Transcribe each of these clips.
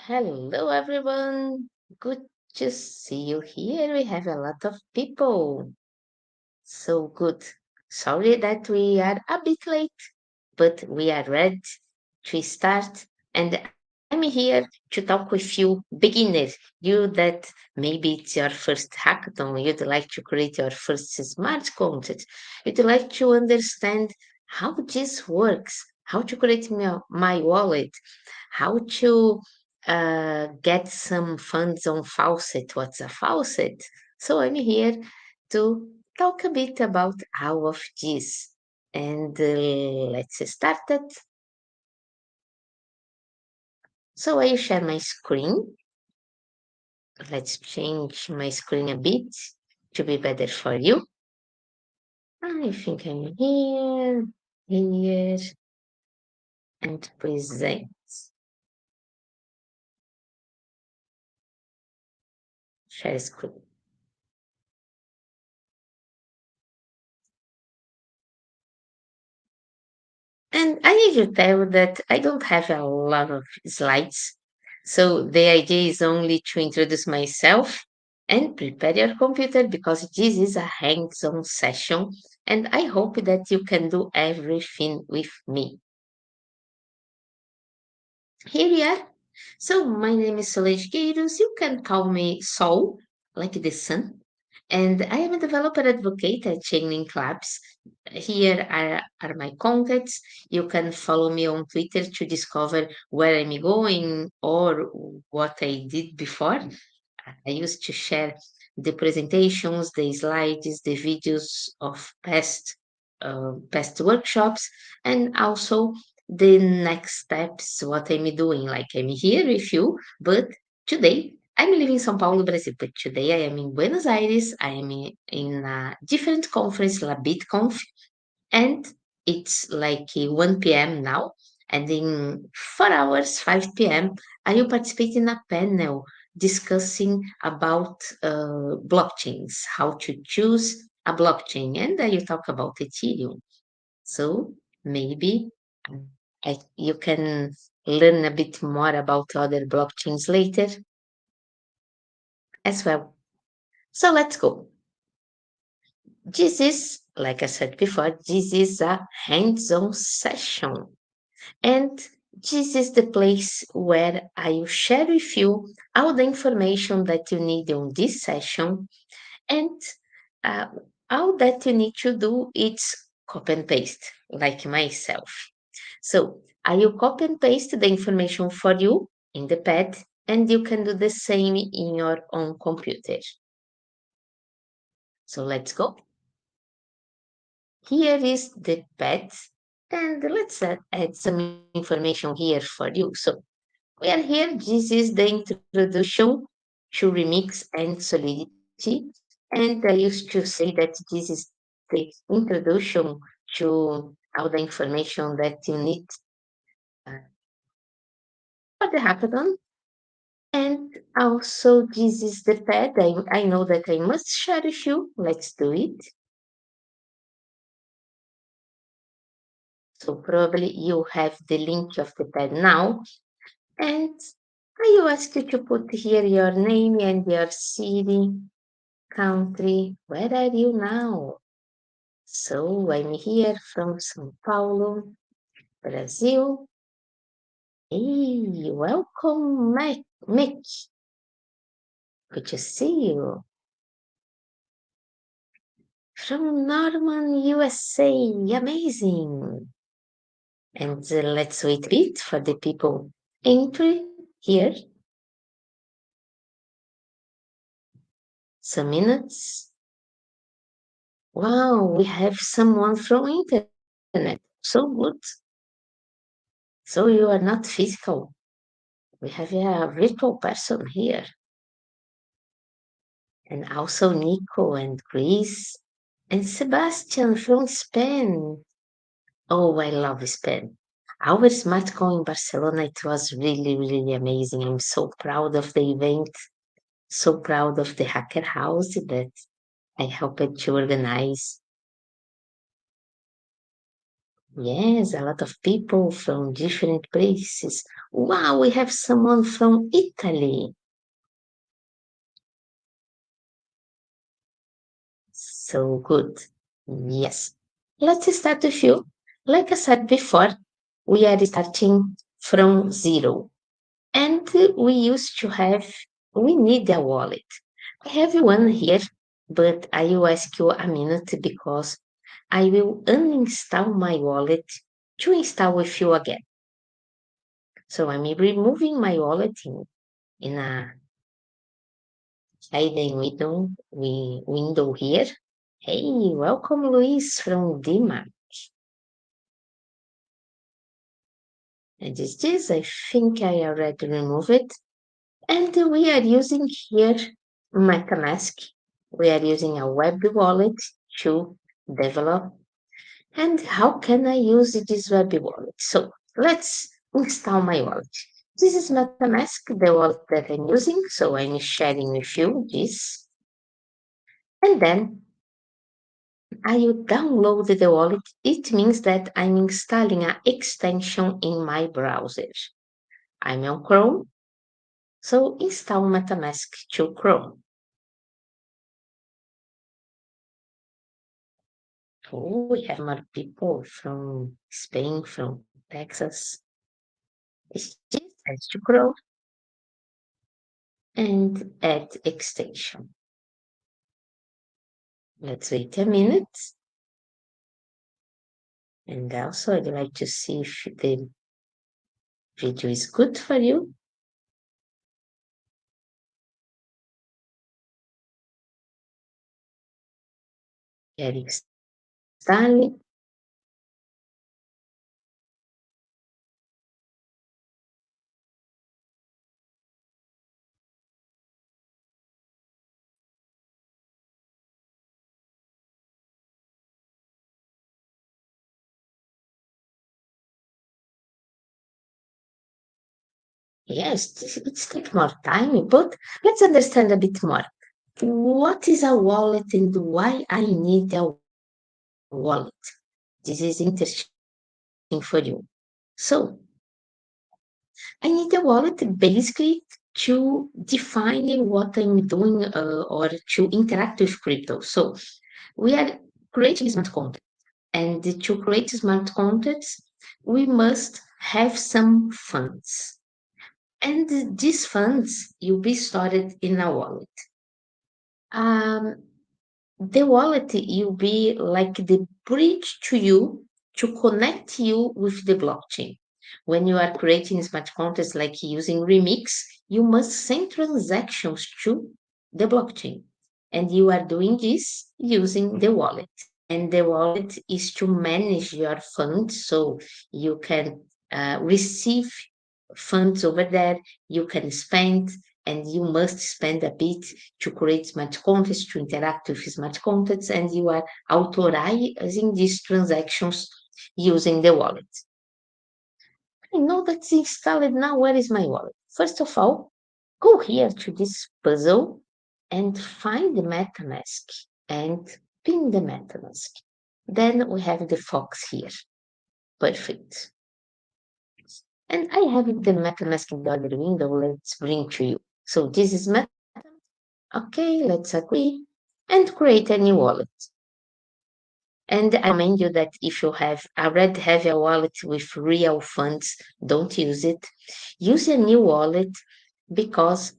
Hello, everyone. Good to see you here. We have a lot of people. So good. Sorry that we are a bit late, but we are ready to start. And I'm here to talk with you, beginner, you that maybe it's your first hackathon, you'd like to create your first smart content, you'd like to understand how this works, how to create my wallet, how to get some funds on faucet. What's a faucet? So I'm here to talk a bit about all of this. And let's start it. So I share my screen. Let's change my screen a bit to be better for you. I think I'm here, and present. Share screen. And I need to tell you that I don't have a lot of slides. So the idea is only to introduce myself and prepare your computer because this is a hands-on session and I hope that you can do everything with me. Here we are. So my name is Solidity. You can call me Sol, like the sun. And I am a developer advocate at Chainlink Labs. Here are my contacts. You can follow me on Twitter to discover where I'm going or what I did before. I used to share the presentations, the slides, the videos of past workshops, and also the next steps, what I'm doing. Like I'm here with you, but today I'm living in São Paulo, Brazil. But today I am in Buenos Aires. I am in a different conference, La BitConf, and it's like 1 p.m. now. And in 4 hours, 5 p.m., I will participate in a panel discussing about blockchains, how to choose a blockchain, and I will talk about Ethereum. So maybe you can learn a bit more about other blockchains later as well. So let's go. This is, like I said before, this is a hands-on session. And this is the place where I will share with you all the information that you need on this session. And uh, all that you need to do is copy and paste, like myself. So I will copy and paste the information for you in the pad, and you can do the same in your own computer. So let's go. Here is the pad, and let's add some information here for you. So we are here. This is the introduction to Remix and Solidity. And I used to say that this is the introduction to all the information that you need uh, for the hackathon. And also, this is the pad. I know that I must share with you. Let's do it. So probably you have the link of the pad now. And I will ask you to put here your name and your city, country. Where are you now? So I'm here from São Paulo, Brazil. Hey, welcome, Mick. Good to see you. From Norman, USA. Amazing. And let's wait a bit for the people entry here. Some minutes. Wow, we have someone from internet. So good. So you are not physical. We have a virtual person here. And also Nico and Chris and Sebastian from Spain. Oh, I love Spain. Our SmartCon in Barcelona, it was really, really amazing. I'm so proud of the event, so proud of the Hacker House that I helped to organize. Yes, a lot of people from different places. Wow, we have someone from Italy. So good. Yes. Let's start with you. Like I said before, we are starting from zero. And we need a wallet. I have one here, but I will ask you a minute because I will uninstall my wallet to install with you again. So I'm removing my wallet in a hidden window here. Hey, welcome, Luis from Denmark. And this, I think I already removed it. And we are using here MetaMask. We are using a web wallet to develop. And how can I use this web wallet? So let's install my wallet. This is MetaMask, the wallet that I'm using. So I'm sharing with you this. And then I will download the wallet. It means that I'm installing an extension in my browser. I'm on Chrome, so install MetaMask to Chrome. Oh, we have more people from Spain, from Texas. It's just add to Chrome and add extension. Let's wait a minute. And also, I'd like to see if the video is good for you. Eric Stanley. Yes, it's take more time, but let's understand a bit more. What is a wallet and why I need a wallet? This is interesting for you. So I need a wallet basically to define what I'm doing or to interact with crypto. So we are creating smart contracts, and to create smart contracts, we must have some funds, and these funds will be stored in a wallet. Um, the wallet will be like the bridge to you to connect you with the blockchain. When you are creating smart contracts like using Remix, you must send transactions to the blockchain. And you are doing this using the wallet. And the wallet is to manage your funds so you can receive funds over there, you can spend, and you must spend a bit to create smart contracts, to interact with smart contracts, and you are authorizing these transactions using the wallet. I know that's installed now. Where is my wallet? First of all, go here to this puzzle and find the MetaMask and pin the MetaMask. Then we have the fox here. Perfect. And I have the MetaMask in the other window. Let's bring to you. So this is Meta. Okay, let's agree and create a new wallet. And I remind you that if you have already have a wallet with real funds, don't use it. Use a new wallet because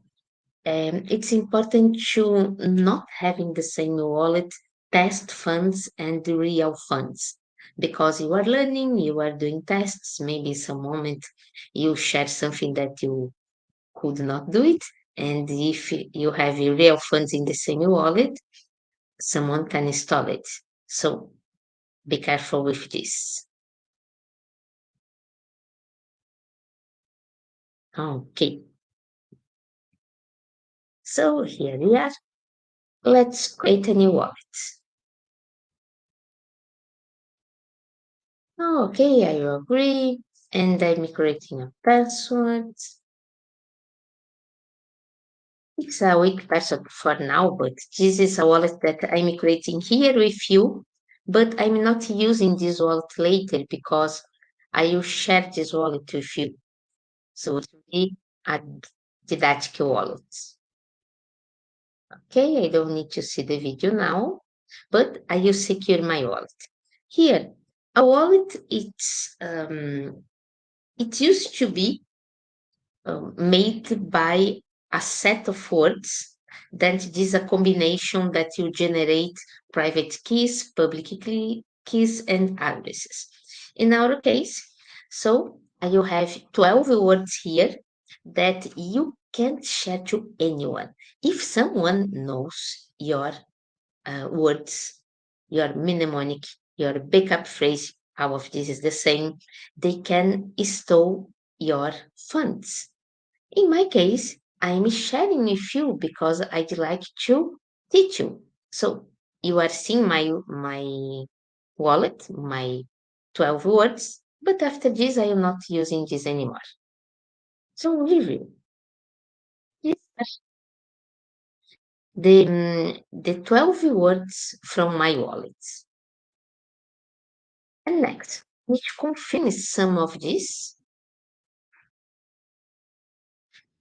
it's important to not having the same wallet, test funds and real funds. Because you are learning, you are doing tests, maybe some moment you share something that you could not do it. And if you have your real funds in the same wallet, someone can install it. So be careful with this. Okay, so here we are. Let's create a new wallet. Okay, I agree. And I'm creating a password. It's a weak password for now, but this is a wallet that I'm creating here with you. But I'm not using this wallet later because I will share this wallet with you. So it's really a didactic wallet. Okay, I don't need to see the video now, but I will secure my wallet. Here, a wallet, it used to be made by a set of words that is a combination that you generate private keys, keys, and addresses. In our case, so you have 12 words here that you can't share to anyone. If someone knows your words, your mnemonic, your backup phrase, all of this is the same, they can steal your funds. In my case, I'm sharing with you because I'd like to teach you. So you are seeing my wallet, my 12 words, but after this, I am not using this anymore. So review. Yes. The 12 words from my wallet. And next, need to confirm some of this.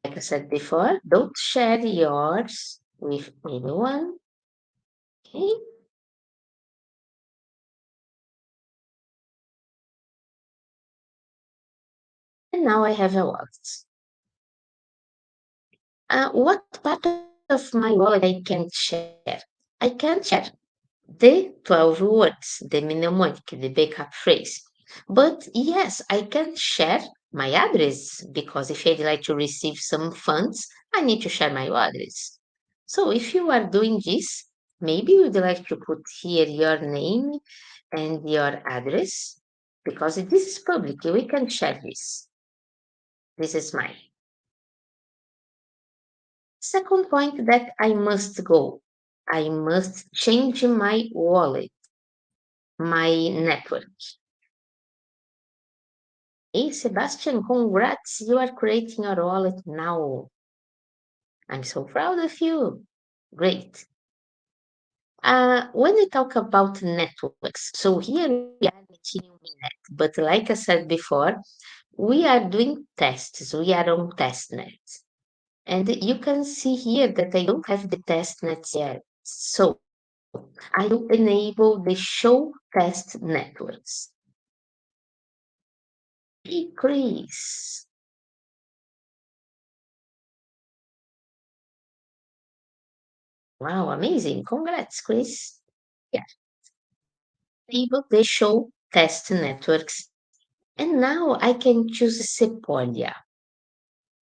Like I said before, don't share yours with anyone. Okay. And now I have a wallet. What part of my wallet I can't share? I can't share the 12 words, the mnemonic, the backup phrase. But yes, I can share my address because if I'd like to receive some funds, I need to share my address. So if you are doing this, maybe you'd like to put here your name and your address because this is public. We can share this. This is mine. Second point that I must go. I must change my wallet, my network. Hey, Sebastian, congrats. You are creating your wallet now. I'm so proud of you. Great. When we talk about networks, so here we are continuing net, but like I said before, we are doing tests. We are on testnet. And you can see here that I don't have the testnets yet. So I will enable the show test networks. Hey, Chris. Wow, amazing. Congrats, Chris. Yeah, enable the show test networks. And now I can choose Sepolia.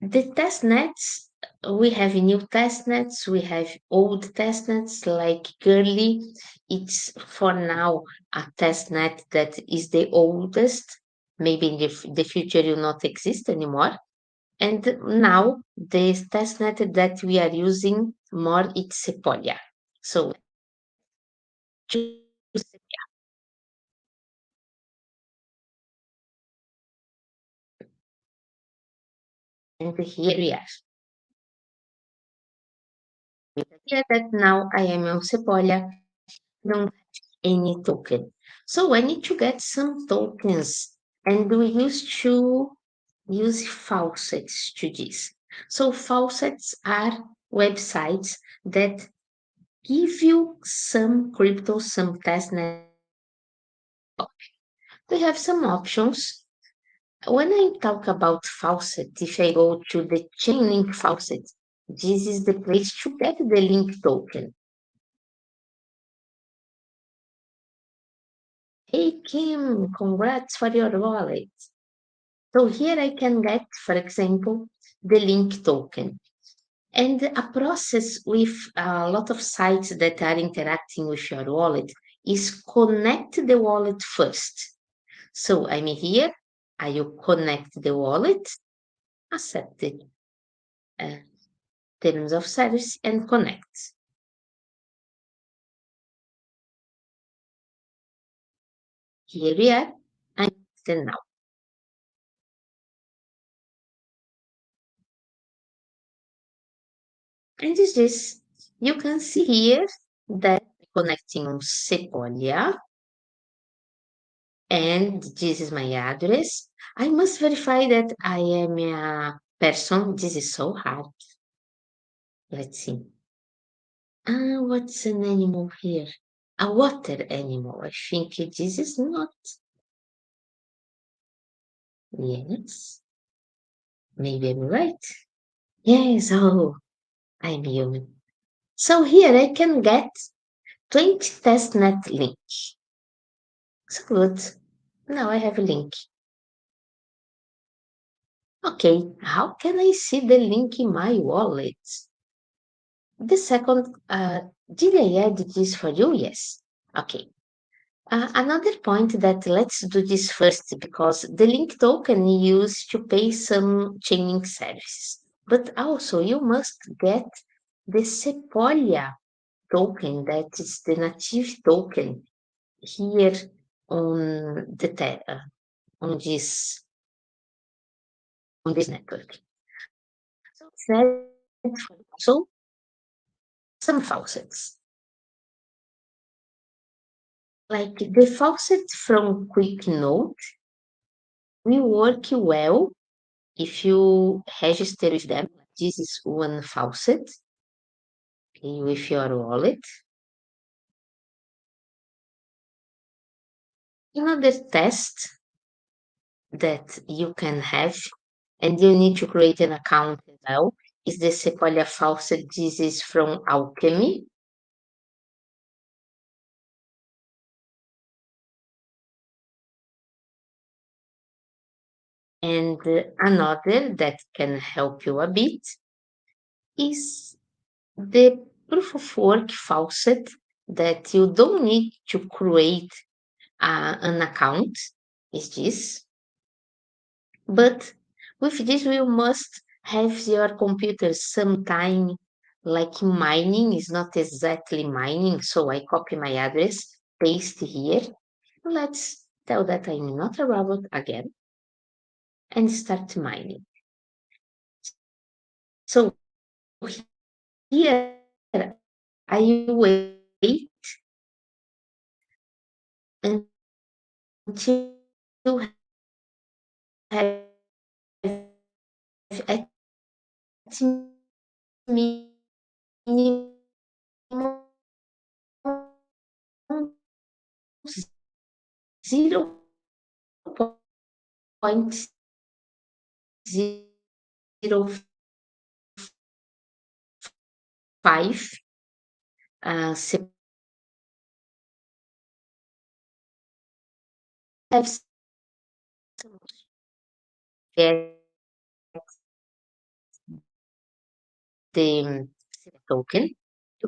The test nets, we have new test nets, we have old test nets like Curly. It's for now a test net that is the oldest. Maybe in the future will not exist anymore. And now the testnet that we are using more it's Sepolia. So choose and here we are. Here that now I am on Sepolia, don't have any token. So I need to get some tokens and we used to use faucets to this. So faucets are websites that give you some crypto, some testnet. They have some options. When I talk about faucet, if I go to the chain link faucet, this is the place to get the link token. Hey Kim, congrats for your wallet. So here I can get, for example, the link token. And a process with a lot of sites that are interacting with your wallet is connect the wallet first. So I'm here, I will connect the wallet, accept the uh, terms of service and connect. Here we are. I'm still now. And this, you can see here that connecting on Sepolia. And this is my address. I must verify that I am a person. This is so hard. Let's see. What's an animal here? A water animal. I think this is not. Yes, maybe I'm right. Yes, oh, I'm human. So here I can get 20 testnet link. So good. Now I have a link. Okay, how can I see the link in my wallet? The second, did I add this for you? Yes. Okay. Another point that let's do this first because the link token you use to pay some chaining services. But also you must get the Sepolia token that is the native token here on on this network. So also some faucets. Like the faucet from Quick Note will work well if you register with them. This is one faucet, okay, with your wallet. Another test that you can have, and you need to create an account as well, is the Sequoia faucet. This is from Alchemy. And another that can help you a bit is the proof of work faucet that you don't need to create an account. Is this? But with this, you must have your computer sometime like mining is not exactly mining. So I copy my address, paste here. Let's tell that I'm not a robot again and start mining. So here I wait until have at minimum 0.05 have get the token.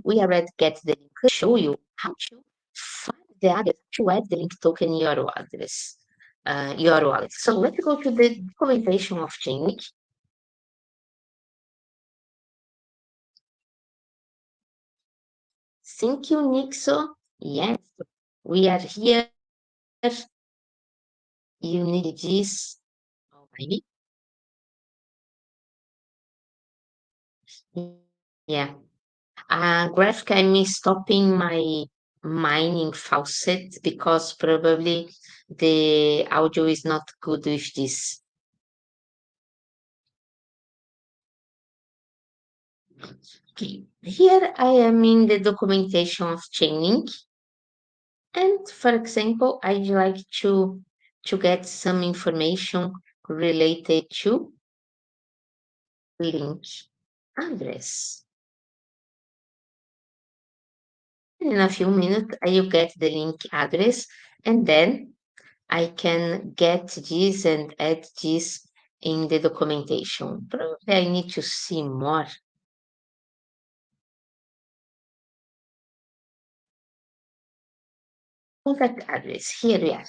We already get the link. Show you how to find the address to add the link token in your address, your wallet. So let's go to the documentation of Chainlink. Thank you, Nixo. Yes, we are here. You need this. Oh, maybe. Yeah. Graphic, I'm stopping my mining faucet because probably the audio is not good with this. Okay. Here I am in the documentation of chaining. And for example, I'd like to get some information related to link address. In a few minutes, I will get the link address and then I can get this and add this in the documentation. Probably I need to see more. Contact address. Here we are.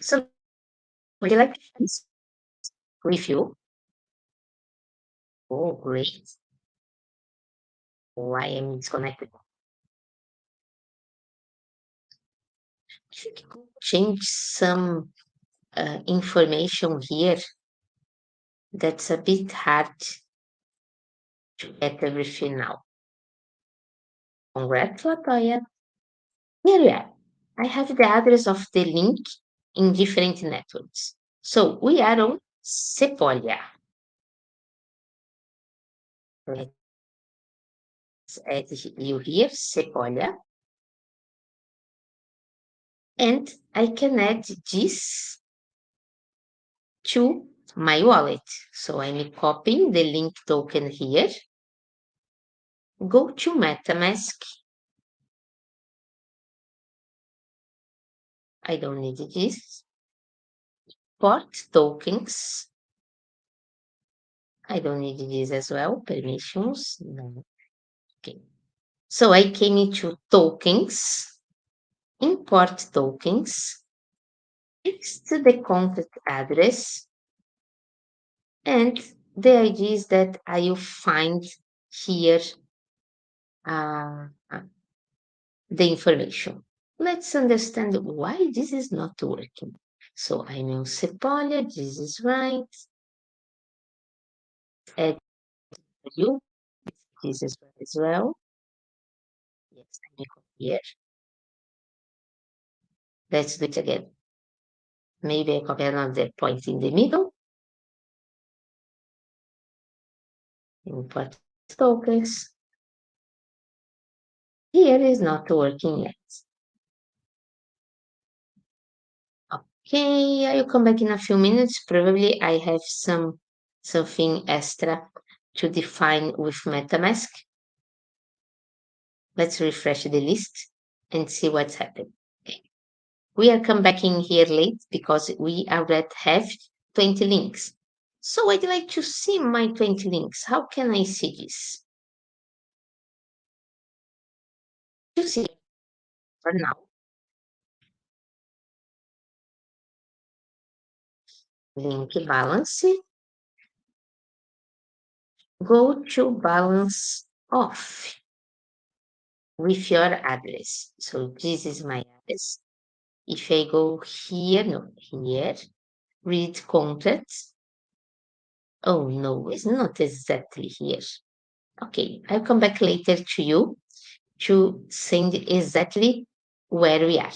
So would you like to share this with you? Oh, great. Oh, I am disconnected. If you could change some information here, that's a bit hard to get everything now. Congrats, Latoya. Here we are. I have the address of the link in different networks. So we are on Sepolia. Let's add you here, Sepolia. And I can add this to my wallet. So I'm copying the link token here. Go to MetaMask. I don't need this. Port tokens. I don't need this as well. Permissions. No. Okay. So I came into tokens, import tokens, paste the contact address, and the idea is that I will find here uh, the information. Let's understand why this is not working. So I'm on Sepolia, this is right. Add you, this is right as well. Yes, I'm here. Let's do it again. Maybe I copy another point in the middle. Import tokens. Here is not working yet. Okay, I'll come back in a few minutes. Probably I have something extra to define with MetaMask. Let's refresh the list and see what's happened. Okay. We are come back in here late because we already have 20 links. So I'd like to see my 20 links. How can I see this? To see for now, link balance, go to balance off with your address. So this is my address. If I go here, no, here, read contacts. Oh no, it's not exactly here. Okay, I'll come back later to you to send exactly where we are.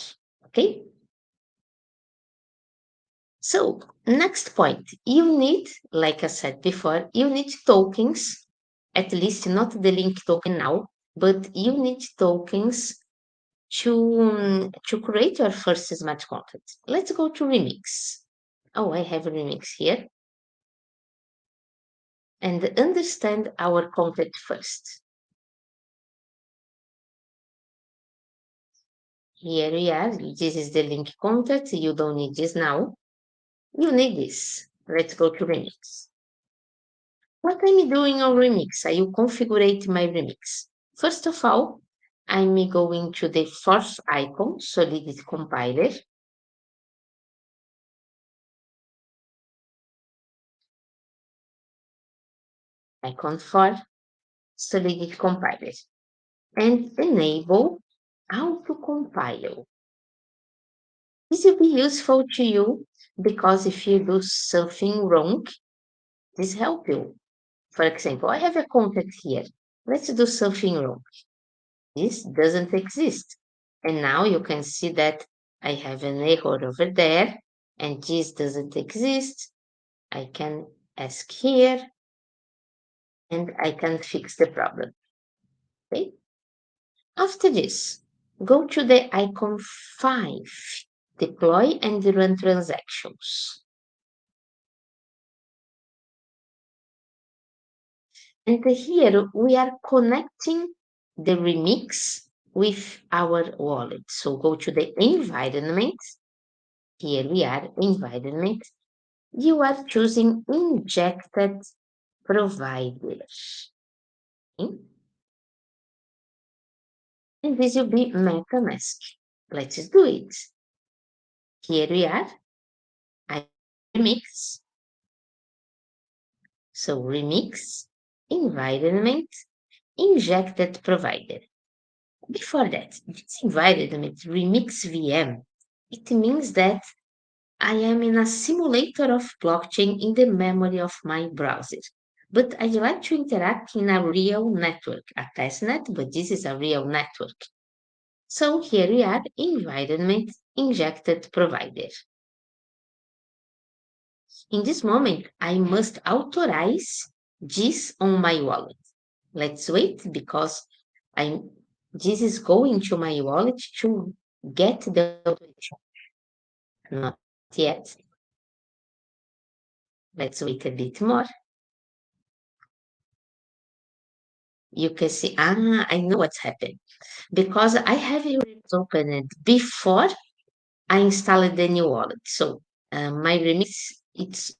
Okay? So, next point, you need, like I said before, you need tokens, at least not the link token now, but you need tokens to create your first smart contract. Let's go to Remix. Oh, I have Remix here. And understand our contract first. Here we are. This is the link contract. You don't need this now. You need this. Let's go to Remix. What I'm doing on Remix, I will configure my Remix. First of all, I'm going to the fourth icon, Solidity Compiler. Icon for Solidity Compiler. And enable auto compile. This will be useful to you because if you do something wrong, this help you. For example, I have a contact here. Let's do something wrong. This doesn't exist. And now you can see that I have an error over there and this doesn't exist. I can ask here and I can fix the problem. Okay? After this, go to the icon 5, deploy and run transactions. And here we are connecting the remix with our wallet. So go to the environment. Here we are, environment. You are choosing injected provider. Okay? And this will be MetaMask. Let's do it. Here we are. I remix. So remix, environment, injected provider. Before that, this environment remix VM, it means that I am in a simulator of blockchain in the memory of my browser. But I like to interact in a real network, a testnet, but this is a real network. So here we are, environment injected provider. In this moment, I must authorize this on my wallet. Let's wait because I'm this is going to my wallet to get the authorization. Not yet. Let's wait a bit more. You can see, I know what's happened because I have it opened before I installed the new wallet. So my remix, it's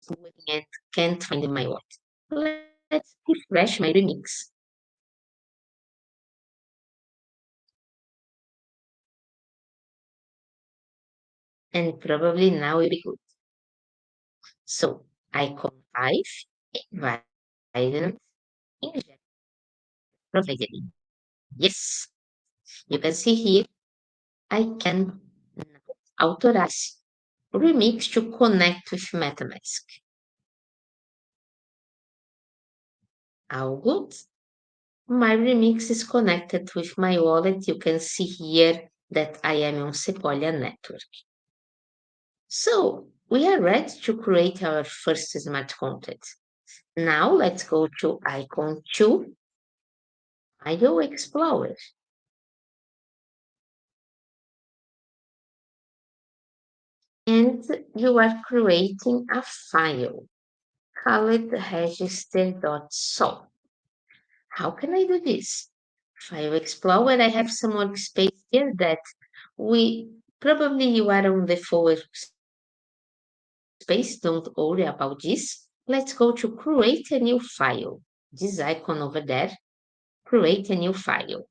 waiting and can't find my wallet. Let's refresh my remix. And probably now it'll be good. So icon 5, environment, inject provided. Yes, you can see here, I can now authorize Remix to connect with MetaMask. All good. My Remix is connected with my wallet. You can see here that I am on Sequoia network. So we are ready to create our first smart contract. Now let's go to icon 2, IO Explorer. And you are creating a file called register.sol. How can I do this? File Explorer, I have some workspace here that we probably you are on the full workspace, don't worry about this. Let's go to create a new file. This icon over there, create a new file.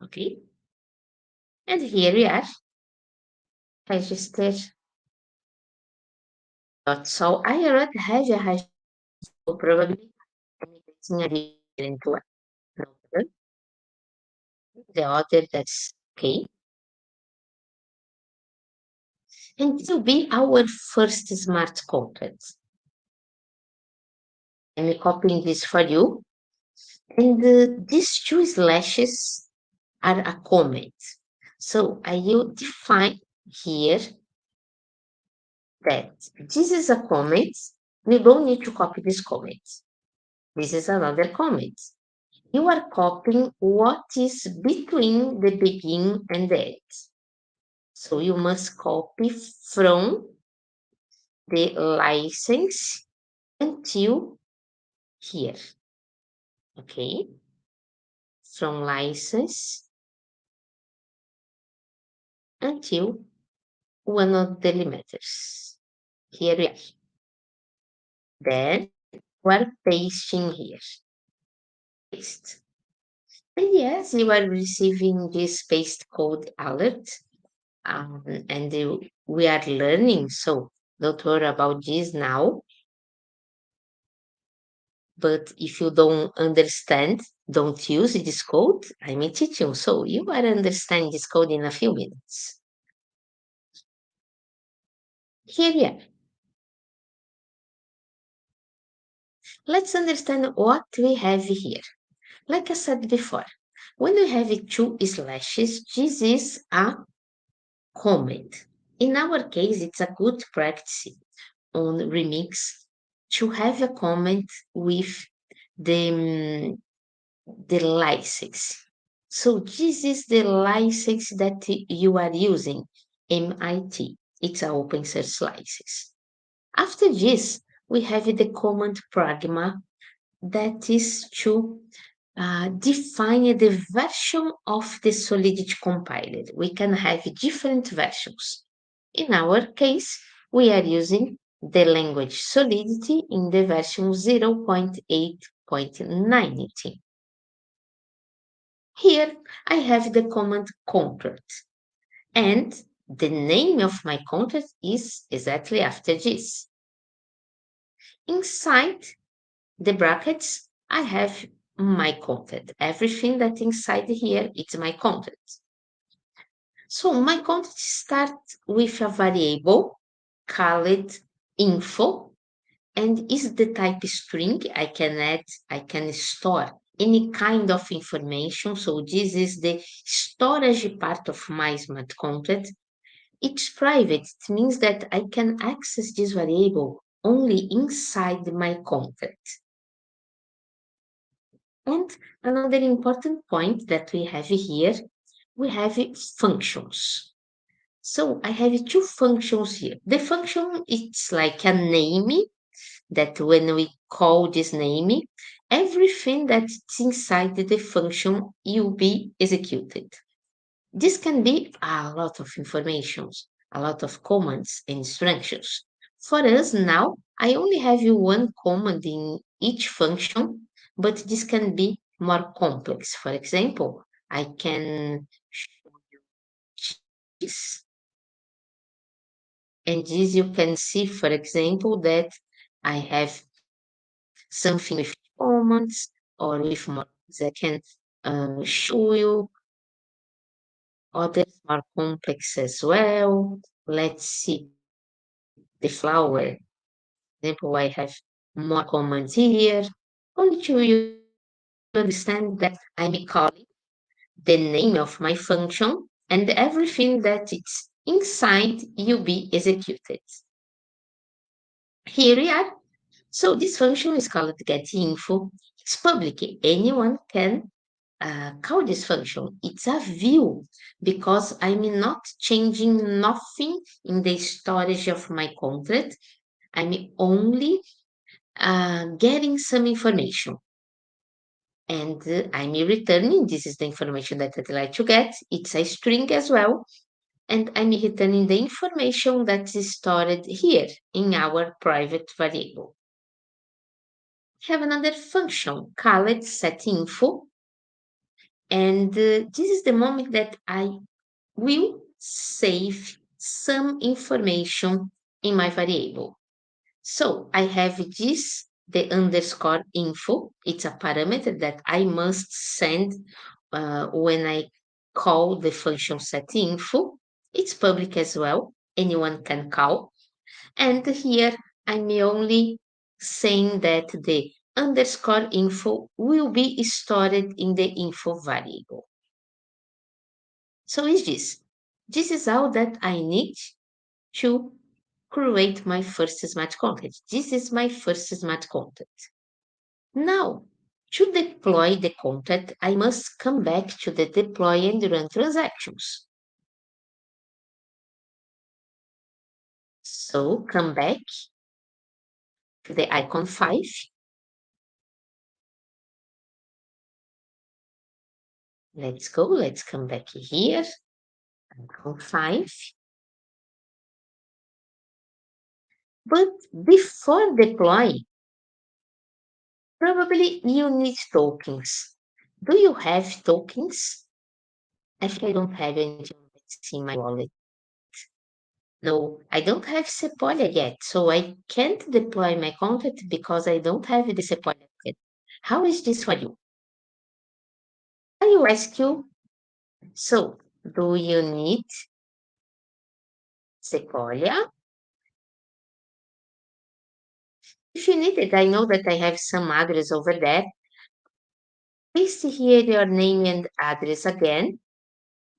Okay, and here we are, register. So I already have a register, so probably I'm getting a into another. The other that's okay. And this will be our first smart contract. I'm copying this for you. And these two slashes are a comment. So I will define here that this is a comment. We don't need to copy this comment. This is another comment. You are copying what is between the begin and the end. So you must copy from the license until here. Okay? From license until one of the limiters. Here we are. Then we're pasting here. Paste. And yes, you are receiving this paste code alert. And we are learning, so don't worry about this now. But if you don't understand, don't use this code. I'm teaching, so you will understand this code in a few minutes. Here we are. Let's understand what we have here. Like I said before, when we have two slashes, this is a comment. In our case, it's a good practice on Remix to have a comment with the, the license. So this is the license that you are using, MIT. It's an open source license. After this, we have the command pragma that is to define the version of the Solidity compiler. We can have different versions. In our case, we are using the language Solidity in the version 0.8.19. Here I have the command contract, and the name of my contract is exactly after this. Inside the brackets, I have my content. Everything that inside here is my content. So my content starts with a variable called info, And is the type string? I can store any kind of information. So this is the storage part of my smart contract. It's private. It means that I can access this variable only inside my contract. And another important point that we have here, we have functions. So I have two functions here. The function, it's like a name that when we call this name, everything that's inside the function will be executed. This can be a lot of informations, a lot of commands and instructions. For us now, I only have one command in each function, but this can be more complex. For example, I can show this, and this you can see, for example, that I have something with commands or with more. I can show you others more complex as well. Let's see the flower. Example, I have more commands here. Only to you understand that I'm calling the name of my function and everything that it's inside will be executed. Here we are. So this function is called getInfo. It's public. Anyone can call this function. It's a view because I'm not changing nothing in the storage of my contract. I'm only getting some information. And I'm returning, this is the information that I'd like to get. It's a string as well. And I'm returning the information that is stored here in our private variable. Have another function called setInfo. And this is the moment that I will save some information in my variable. So I have this, the underscore info. It's a parameter that I must send when I call the function setInfo. It's public as well. Anyone can call. And here I'm only saying that the underscore info will be stored in the info variable. So is this. This is all that I need to create my first smart contract. This is my first smart contract. Now, to deploy the contract, I must come back to the deploy and run transactions. So come back to the icon 5. Let's go. Let's come back here. Icon 5. But before deploy, probably you need tokens. Do you have tokens? Actually, I don't have anything in my wallet. No, I don't have Sepolia yet, so I can't deploy my contract because I don't have the Sepolia yet. How is this for you? I will ask you, so do you need Sepolia? If you need it, I know that I have some address over there. Paste here your name and address again,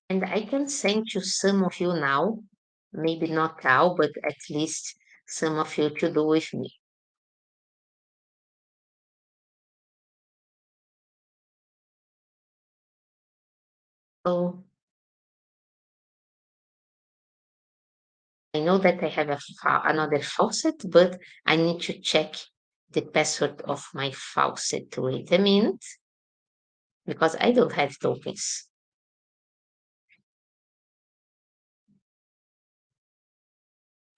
and I can send to some of you now. Maybe not all, but at least some of you to do with me. So I know that I have another faucet, but I need to check the password of my faucet. Wait a minute, because I don't have tokens.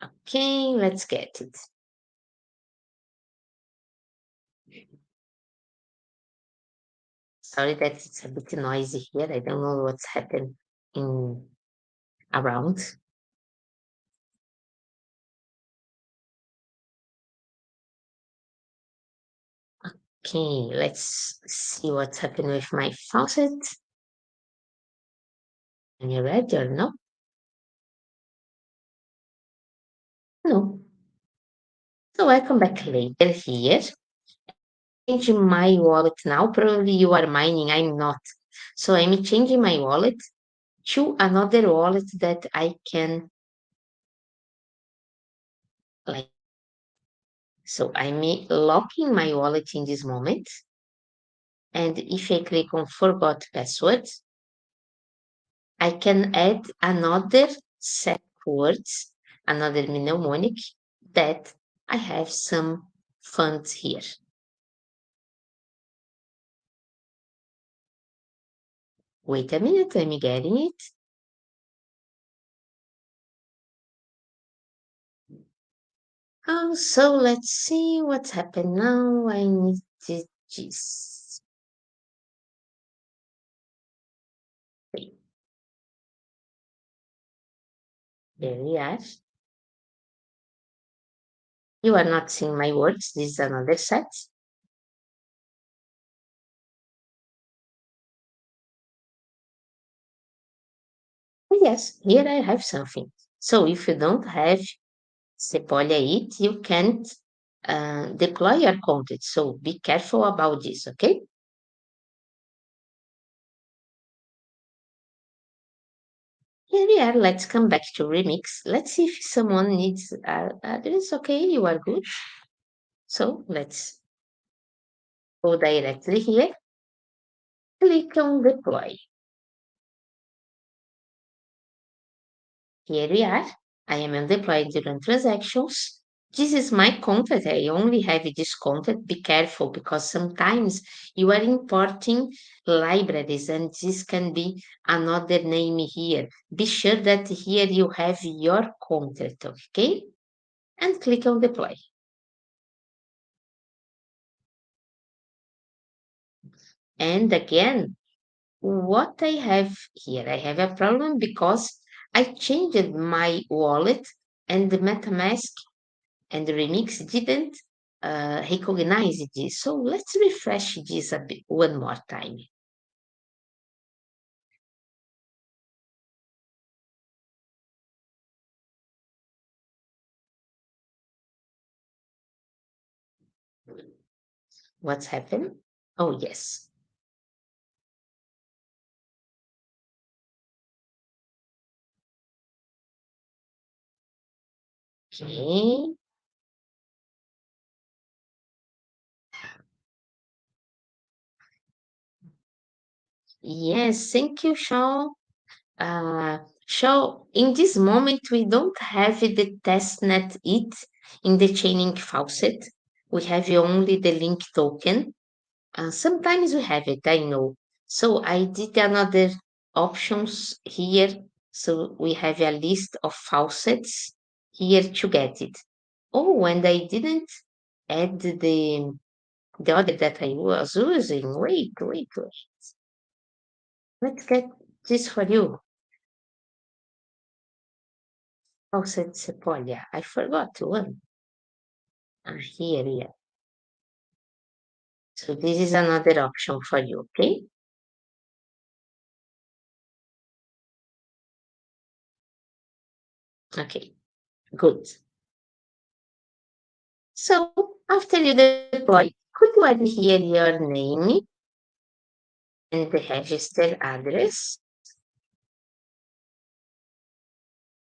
Okay, let's get it. Sorry that it's a bit noisy here. I don't know what's happened in around. Okay, let's see what's happened with my faucet. Are you ready or no? No. So I come back later here, changing my wallet now. Probably you are mining, I'm not. So I'm changing my wallet to another wallet that I can like. So I'm locking my wallet in this moment. And if I click on forgot password, I can add another set words, another mnemonic that I have some funds here. Wait a minute, I'm getting it. So let's see what's happened now. I need to just wait. There we are. You are not seeing my words. This is another set. Oh, yes, here I have something. So if you don't have Sepolia it, you can't deploy your content. So be careful about this, okay? Here we are. Let's come back to remix. Let's see if someone needs address. Okay, you are good. So let's go directly here. Click on deploy. Here we are. I am on deploy during transactions. This is my content. I only have this content. Be careful because sometimes you are importing libraries and this can be another name here. Be sure that here you have your content, okay? And click on deploy. And again, what I have here, I have a problem because I changed my wallet and the MetaMask and the remix didn't recognize this. So let's refresh this a bit one more time. What's happened? Oh, yes. Okay. Yes, thank you, Shaw. Shaw, in this moment, we don't have the testnet it in the chaining faucet. We have only the link token. Sometimes we have it, I know. So I did another options here. So we have a list of faucets here to get it. Oh, and I didn't add the other that I was using. Wait. Let's get this for you. Faucet Sepolia. I forgot one. Here. So this is another option for you, okay? Okay, good. So after you deploy, could you add here your name and the register address?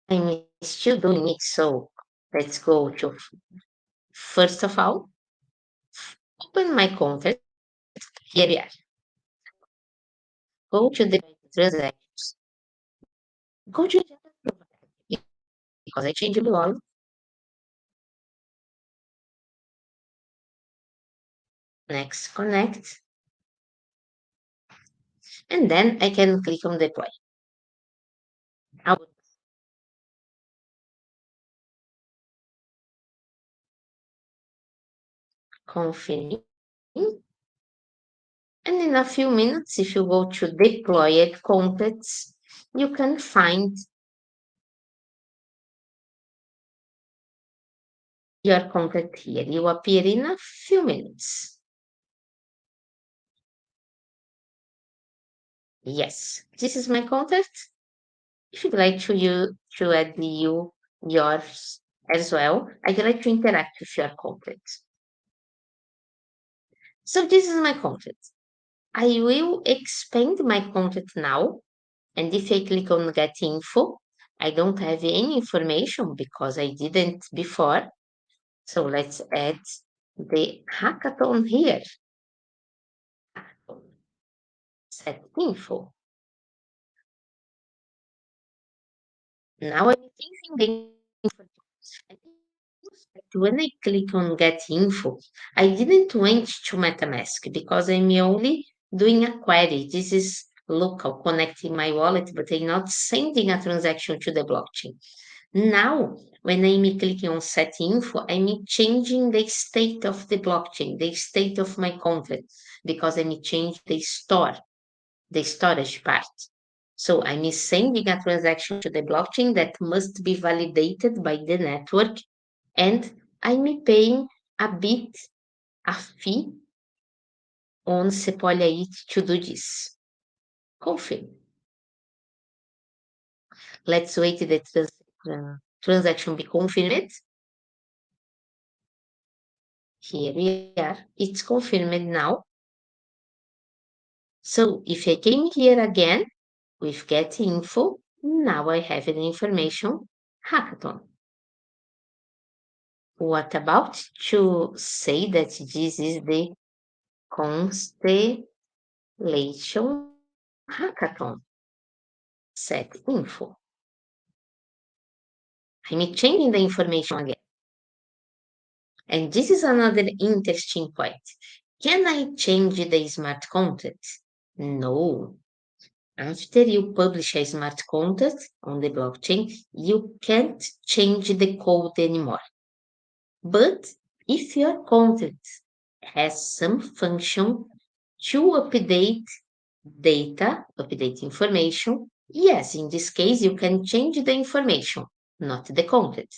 I'm still doing it, so let's go to first of all, open my contact. Here we are. Go to the transactions. Go to because I changed the all. Next, connect, and then I can click on deploy. I will confirm. And in a few minutes, if you go to deployed contacts, you can find your contact here. You appear in a few minutes. Yes, this is my contact. If you'd like to add yours as well, I'd like to interact with your content. So this is my content. I will expand my content now. And if I click on get info, I don't have any information because I didn't before. So let's add the hackathon here. Set info. Now I'm using the info. And when I click on get info, I didn't went to MetaMask because I'm only doing a query. This is local connecting my wallet, but I'm not sending a transaction to the blockchain. Now, when I'm clicking on set info, I'm changing the state of the blockchain, the state of my contract, because I'm changing the storage part. So I'm sending a transaction to the blockchain that must be validated by the network, and I'm paying a fee on Sepolia IT to do this. Confirm. Let's wait the transaction be confirmed. Here we are. It's confirmed now. So if I came here again with get info, now I have the information hackathon. What about to say that this is the Constellation hackathon? Set info. I'm changing the information again. And this is another interesting point. Can I change the smart contract? No. After you publish a smart contract on the blockchain, you can't change the code anymore. But if your contract has some function to update information, yes, in this case, you can change the information, not the content.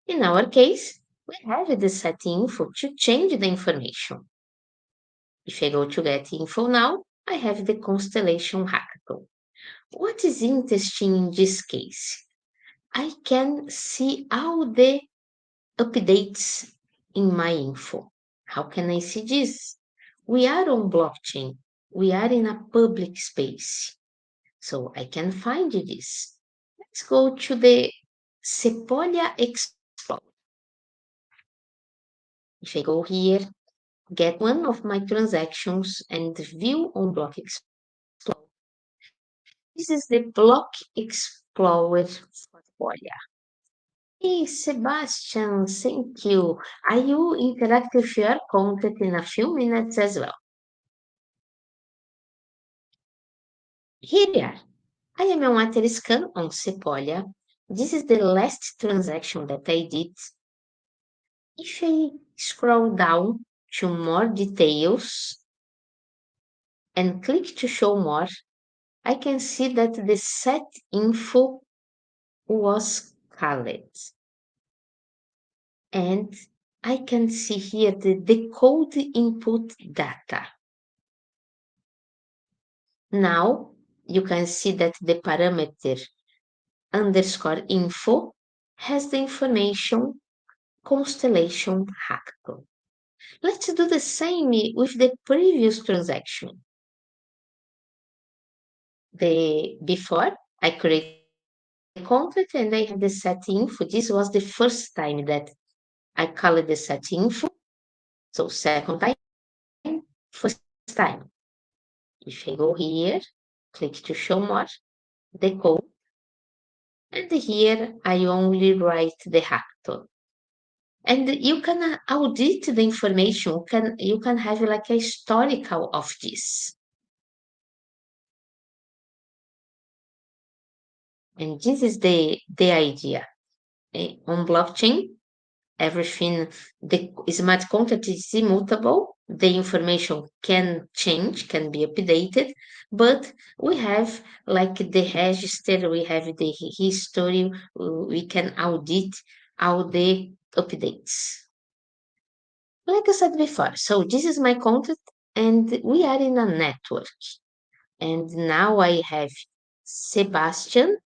In our case, we have the set info to change the information. If I go to get info now, I have the Constellation hackathon. What is interesting in this case? I can see all the updates in my info. How can I see this? We are on blockchain. We are in a public space. So I can find this. Let's go to the Sepolia Explore. If I go here, get one of my transactions and view on Block Explorer. This is the Block Explorer Sepolia. Hey, Sebastian, thank you. I will interact with your content in a few minutes as well. Here we are. I am on water scan on Sepolia. This is the last transaction that I did. If I scroll down to more details and click to show more, I can see that the set info was colored. And I can see here the decode input data. Now you can see that the parameter underscore info has the information Constellation hackathon. Let's do the same with the previous transaction. The before I create the contract and I have the set info. This was the first time that I called the set info. So second time, first time. If I go here, click to show more, the code, and here I only write the hackathon. And you can audit the information. You can have like a historical of this. And this is the idea. On blockchain, everything, the smart contract is immutable. The information can change, can be updated, but we have like the register, we have the history, we can audit all the updates. Like I said before, so this is my contract, and we are in a network. And now I have Sebastian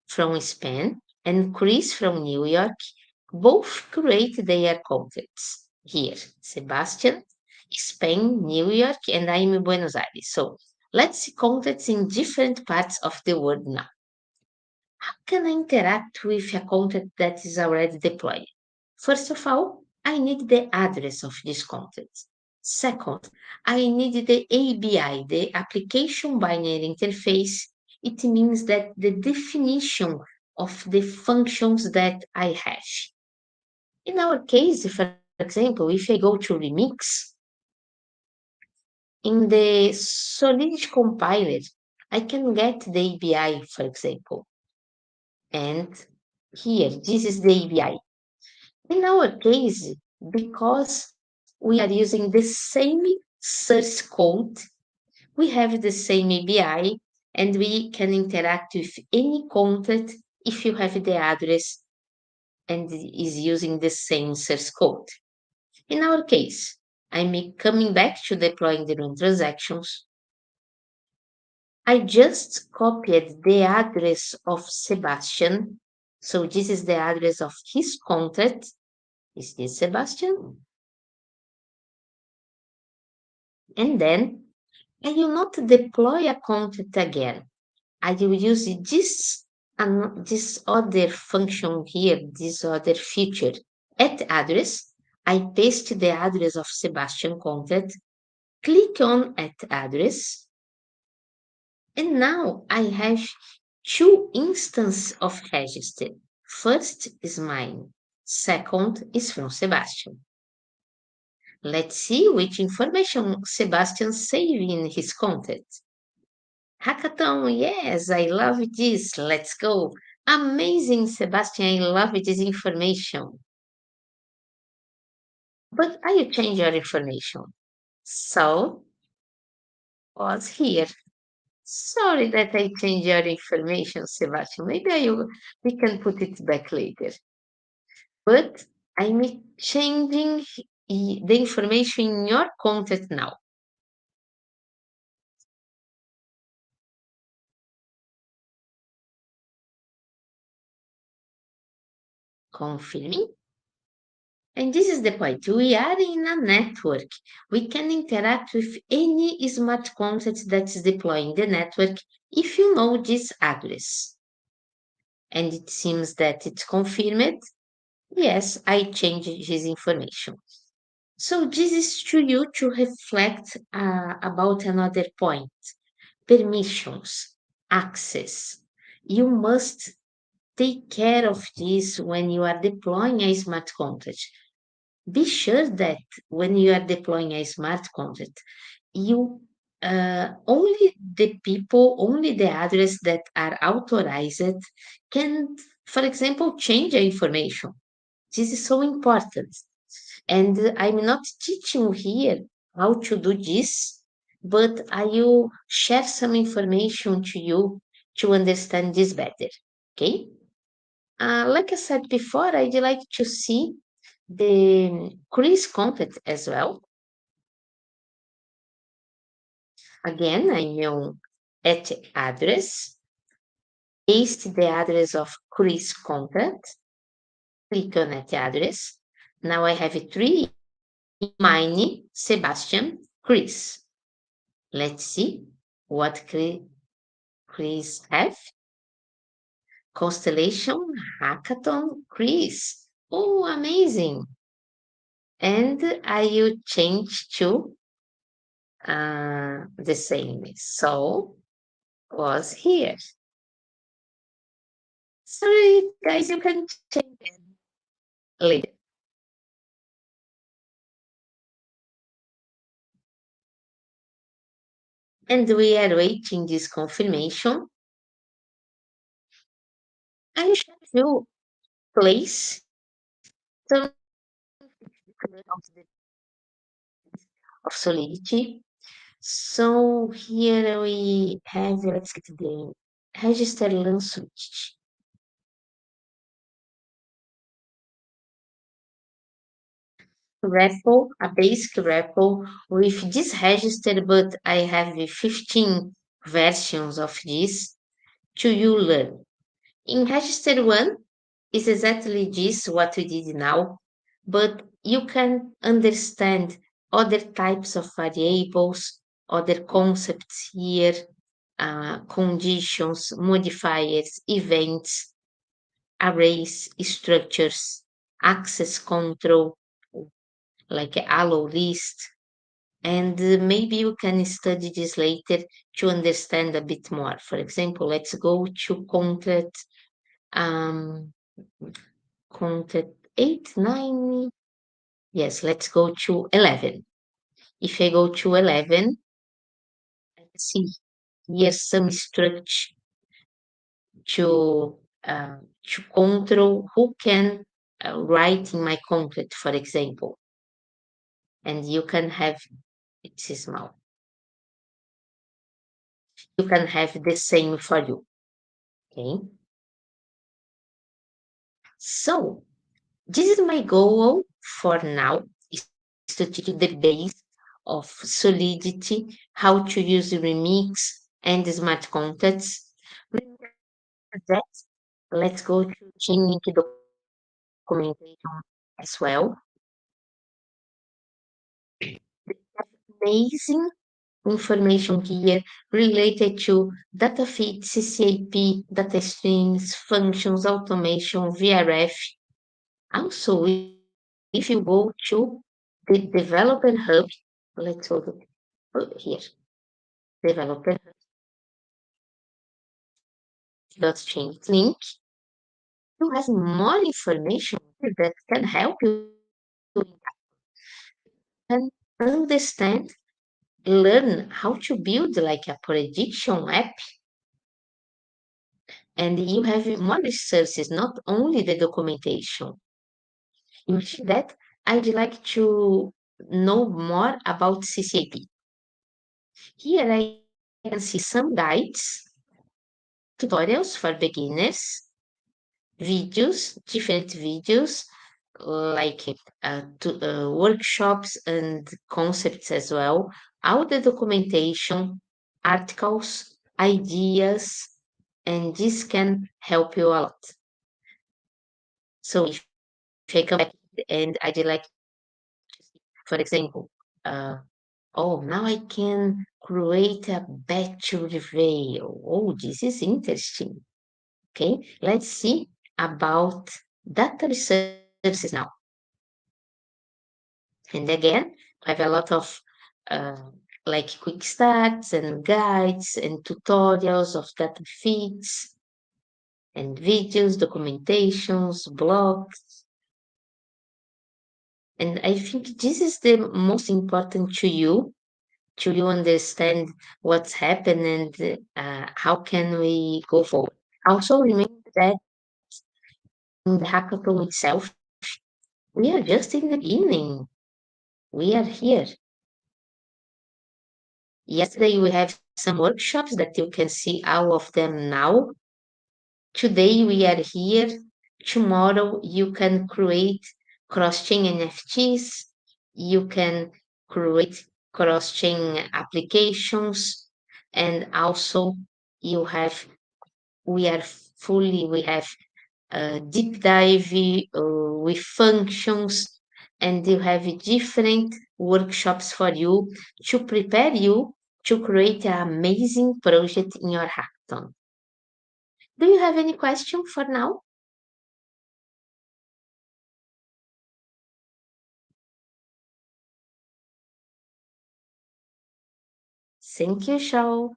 from Spain and Chris from New York Both create their contents. Here, Sebastian, Spain, New York, and I'm in Buenos Aires. So let's see contents in different parts of the world now. How can I interact with a content that is already deployed? First of all, I need the address of this content. Second, I need the ABI, the application binary interface. It means that the definition of the functions that I have. In our case, for example, if I go to Remix, in the Solidity compiler, I can get the ABI, for example. And here, this is the ABI. In our case, because we are using the same source code, we have the same ABI, and we can interact with any content if you have the address and is using the same source code. In our case, I'm coming back to deploying the run transactions. I just copied the address of Sebastian. So this is the address of his content. Is this Sebastian? And then I will not deploy a content again. I will use this other function here, this other feature. At address, I paste the address of Sebastian content, click on at address, and now I have two instances of register. First is mine, second is from Sebastian. Let's see which information Sebastian saved in his content. Hackathon, yes, I love this. Let's go. Amazing, Sebastian. I love this information. But I change your information. So was here. Sorry that I changed your information, Sebastian. Maybe we can put it back later. But I'm changing the information in your content now. Confirming. And this is the point. We are in a network. We can interact with any smart content that is deploying the network if you know this address. And it seems that it's confirmed. Yes, I changed his information. So this is to you to reflect about another point. Permissions, access. You must take care of this when you are deploying a smart contract. Be sure that when you are deploying a smart contract, you only the people, only the address that are authorized can, for example, change the information. This is so important. And I'm not teaching here how to do this, but I will share some information to you to understand this better. Okay? Like I said before, I'd like to see the Chris content as well. Again, I'm on at address, paste the address of Chris content, click on at address. Now I have three: mine, Sebastian, Chris. Let's see what Chris have. Constellation, Hackathon, Chris. Oh, amazing. And I will change to the same. So was here. Sorry, guys, you can change it later. And we are waiting this confirmation. I should you place some of Solidity. So here we have, let's get the register LAN switch. REPL, a basic REPL with this register, but I have 15 versions of this to you learn. In register 1, Is exactly this what we did now, but you can understand other types of variables, other concepts here, conditions, modifiers, events, arrays, structures, access control, like allow list, and maybe you can study this later to understand a bit more. For example, let's go to um, contract 8, 9. Yes, let's go to 11. If I go to 11, let's see here's some structure to control who can write in my contract, for example, and you can have it's small. You can have the same for you. Okay, so this is my goal for now is to teach you the base of Solidity, how to use Remix and smart contracts. Remember that. Let's go to Chainlink documentation as well. Amazing information here related to data feeds, CCAP, data streams, functions, automation, VRF. Also, if you go to the developer hub, let's go to here, developer dot change link, you have more information that can help you and understand, learn how to build like a prediction app, and you have more resources, not only the documentation. Imagine that I'd like to know more about CCAP. Here I can see some guides, tutorials for beginners, videos, different videos, like workshops and concepts as well, all the documentation, articles, ideas, and this can help you a lot. So if I come back and I'd like, for example, uh, oh, now I can create a battery veil. Oh, this is interesting. Okay, let's see about data resources now. And again, I have a lot of uh, like quick starts and guides and tutorials of data feeds and videos, documentations, blogs. And I think this is the most important to you understand what's happened and how can we go forward. Also remember that in the hackathon itself, we are just in the beginning. We are here. Yesterday we have some workshops that you can see all of them now. Today we are here. Tomorrow you can create cross-chain NFTs. You can create cross-chain applications, and also you have we have a deep dive with functions, and you have different workshops for you to prepare you to create an amazing project in your hackathon. Do you have any question for now? Thank you, Shao.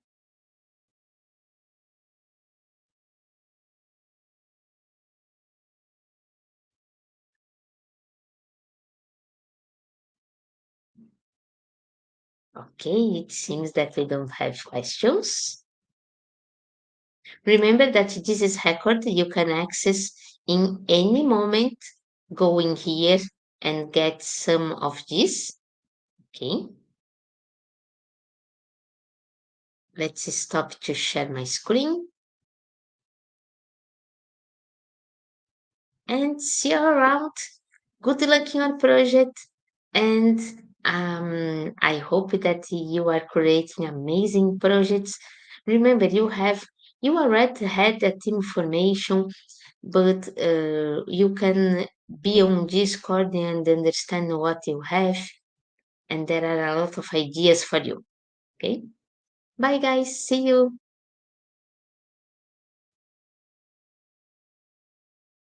Okay, it seems that we don't have questions. Remember that this is record you can access in any moment. Go in here and get some of this. Okay, let's stop to share my screen and see you around. Good luck in your project, and I hope that you are creating amazing projects. Remember, you already had that information. but you can be on Discord and understand what you have, and there are a lot of ideas for you. Okay, bye guys, see you.